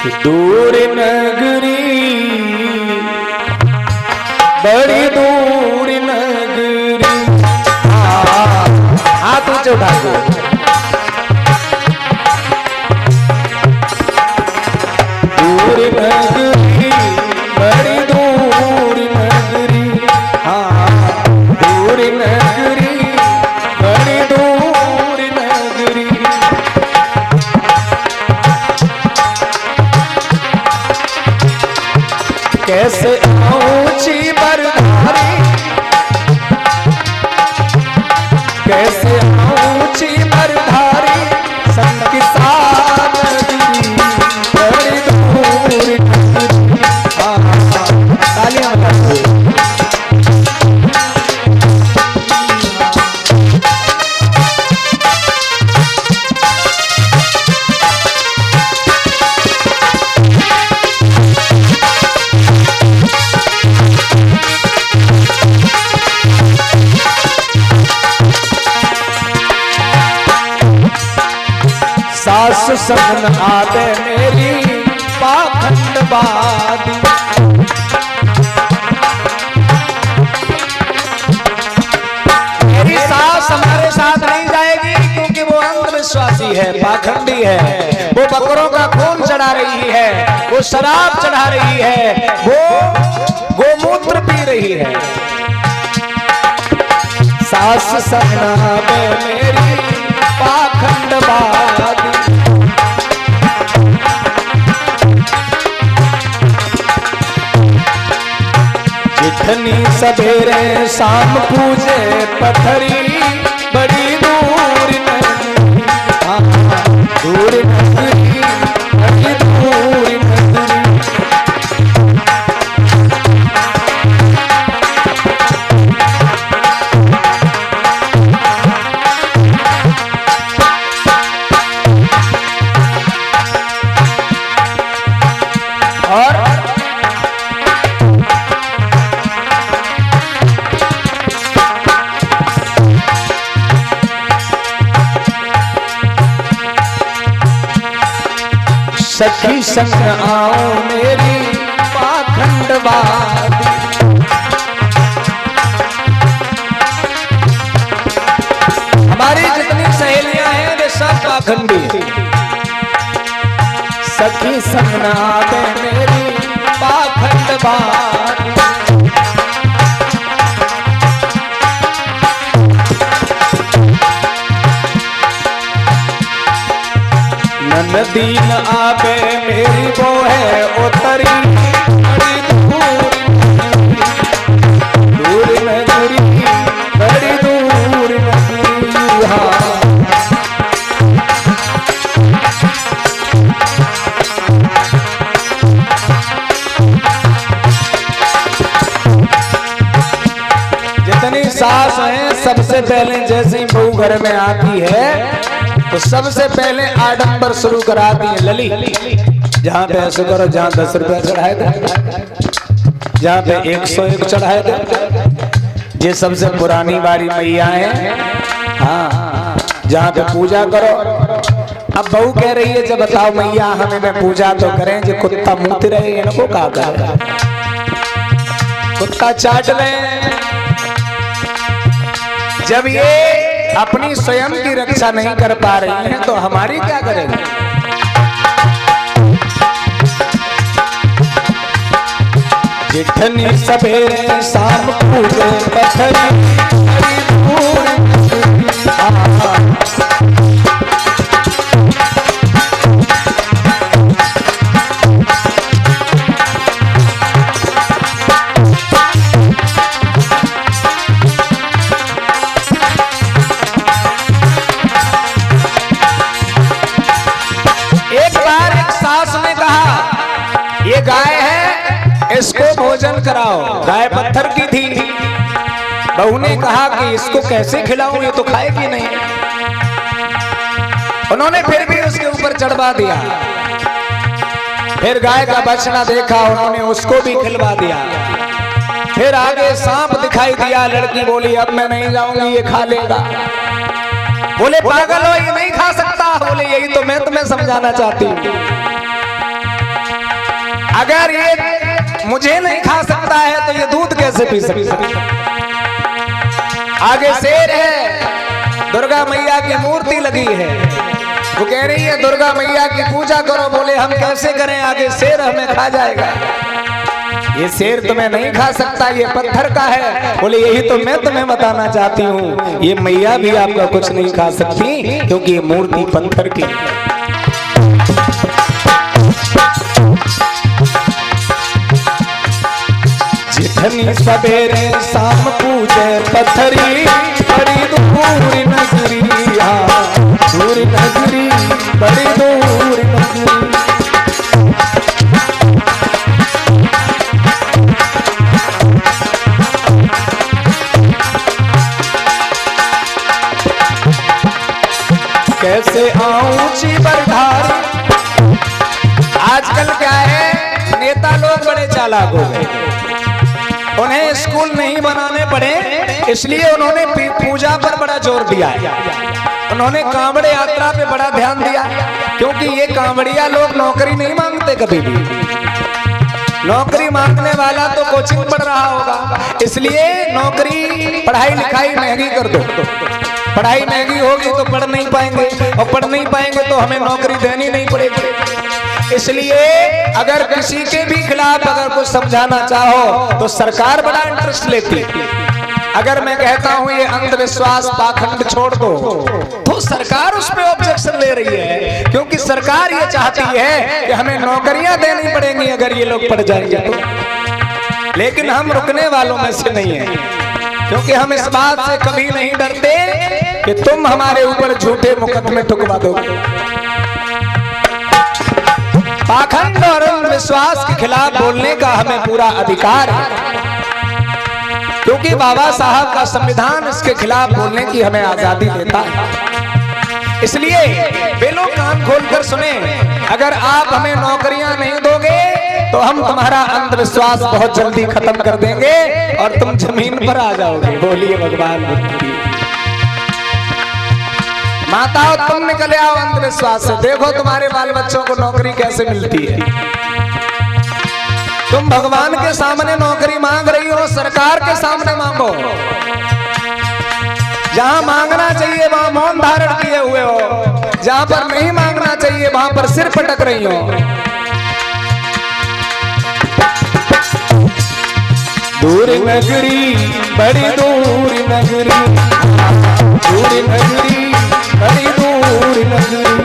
दूर नगरी, बड़ी दूर नगरी। हाथ ऊंचे उठा दो। दूर नगरी, बड़ी दूर नगरी। हाँ, दूर नगरी, बड़ी दूर नगरी। कैसे ऊंची बरधारी, कैसे ऊंची बरधारी, संकिसान नगरी, बड़ी दूर नगरी। तालियां बजाओ। सास सगन आदे मेरी पाखंडवादी। मेरी सास हमारे साथ नहीं जाएगी क्योंकि वो अंधविश्वासी है, पाखंडी है। वो बकरों का खून चढ़ा रही है, वो शराब चढ़ा रही है, वो गोमूत्र पी रही है। सास सगन आदे मेरी पाखंडवादी। जितनी सवेरे शाम पूजे पथरी, बड़ी दूर नगरी। दूर नगरी, बड़ी दूर नगरी। और सखी संग आओ मेरी पाखंडवादी। हमारी जितनी सहेलियां हैं वे सब पाखंडी। सखी संग आवे मेरी पाखंडवादी। नदी न आवे मेरी वो है उतरी, बड़ी दूर नगरी, बड़ी दूर नगरी। जितनी सास हैं सबसे पहले जैसे ही बहू घर में आती है तो सबसे पहले आडंबर शुरू कराती है। लली, जहाँ पे ऐसे करो, जहाँ 10 रुपया चढ़ाए थे, जहाँ पे 101 चढ़ाए थे। ये सबसे पुरानी बारी मैया है। हाँ, जहाँ पे पूजा करो। अब बहू कह रही है जब बताओ मैया हमें में पूजा तो करें, जो कुत्ता मुंगते रहे इनको क्या कर, कुत्ता चाट ले। जब ये अपनी स्वयं की रक्षा नहीं कर पा रही हैं तो हमारी क्या करेंगे। जितनी सवेरे शाम पूजे पथरी, गाय है इसको भोजन कराओ। गाय पत्थर की थी। बहू ने कहा कि इसको कैसे खिलाऊं, ये तो खाएगी नहीं। उन्होंने फिर भी उसके ऊपर चढ़वा दिया। फिर गाय का बछड़ा देखा, उन्होंने उसको भी खिलवा दिया। फिर आगे सांप दिखाई दिया। लड़की बोली अब मैं नहीं जाऊंगी, ये खा लेगा। बोले पागल हो, ये नहीं खा सकता। बोले यही तो मैं तुम्हें समझाना चाहती हूँ। अगर ये मुझे नहीं खा सकता है तो ये दूध कैसे पी सकता है? आगे शेर है, दुर्गा मैया की मूर्ति लगी है, वो कह रही है दुर्गा मैया की पूजा करो। बोले हम कैसे करें, आगे शेर हमें खा जाएगा। ये शेर तुम्हें नहीं खा सकता, ये पत्थर का है। बोले यही तो मैं तुम्हें बताना चाहती हूँ, ये मैया भी आपका कुछ नहीं खा सकती क्योंकि ये मूर्ति पत्थर की। जितनी सवेरे शाम पूजे पत्थरी, बड़ी दूर नगरी, दूर नगरी, बड़ी दूर नगरी। कैसे आऊं बरधारी। आजकल क्या है, नेता लोग बड़े चालाक हो गए, उन्हें स्कूल नहीं बनाने पड़े, इसलिए उन्होंने पूजा पर बड़ा जोर दिया। उन्होंने कांवड़ यात्रा पे बड़ा ध्यान दिया, क्योंकि ये कांवड़िया लोग नौकरी नहीं मांगते कभी भी। नौकरी मांगने वाला तो कोचिंग पढ़ रहा होगा, इसलिए नौकरी पढ़ाई लिखाई महंगी कर दो। पढ़ाई महंगी होगी तो पढ़ नहीं पाएंगे, और पढ़ नहीं पाएंगे तो हमें नौकरी देनी नहीं पड़ेगी। इसलिए अगर किसी के भी खिलाफ अगर कुछ समझाना चाहो तो सरकार बड़ा इंटरेस्ट लेती है। अगर मैं कहता हूं ये अंधविश्वास पाखंड छोड़ दो, तो सरकार उस पर ऑब्जेक्शन ले रही है, क्योंकि सरकार ये चाहती है कि हमें नौकरियां देनी पड़ेंगी अगर ये लोग पढ़ जाएंगे तो। लेकिन हम रुकने वालों में से नहीं है, क्योंकि हम इस बात से कभी नहीं डरते कि तुम हमारे ऊपर झूठे मुकदमे ठुकवा दोगे। पाखंड और अंधविश्वास के खिलाफ बोलने का हमें पूरा अधिकार है, क्योंकि बाबा साहब का संविधान इसके खिलाफ बोलने की हमें आजादी देता है। इसलिए वे लोग कान खोलकर सुने, अगर आप हमें नौकरियां नहीं दोगे तो हम तुम्हारा अंधविश्वास बहुत जल्दी खत्म कर देंगे और तुम जमीन पर आ जाओगे। बोलिए भगवान बुद्ध की। माताओं तुम निकले आओ अंधविश्वास से, देखो तुम्हारे बाल बच्चों को नौकरी कैसे मिलती है। तुम भगवान के सामने नौकरी मांग रही हो, सरकार के सामने मांगो। जहां मांगना चाहिए वहां मौन धारण किए हुए हो, जहां पर नहीं मांगना चाहिए वहां पर सिर पटक रही हो। दूर नगरी, बड़ी दूर नगरी, दूर नगरी, बड़ी दूर नगरी।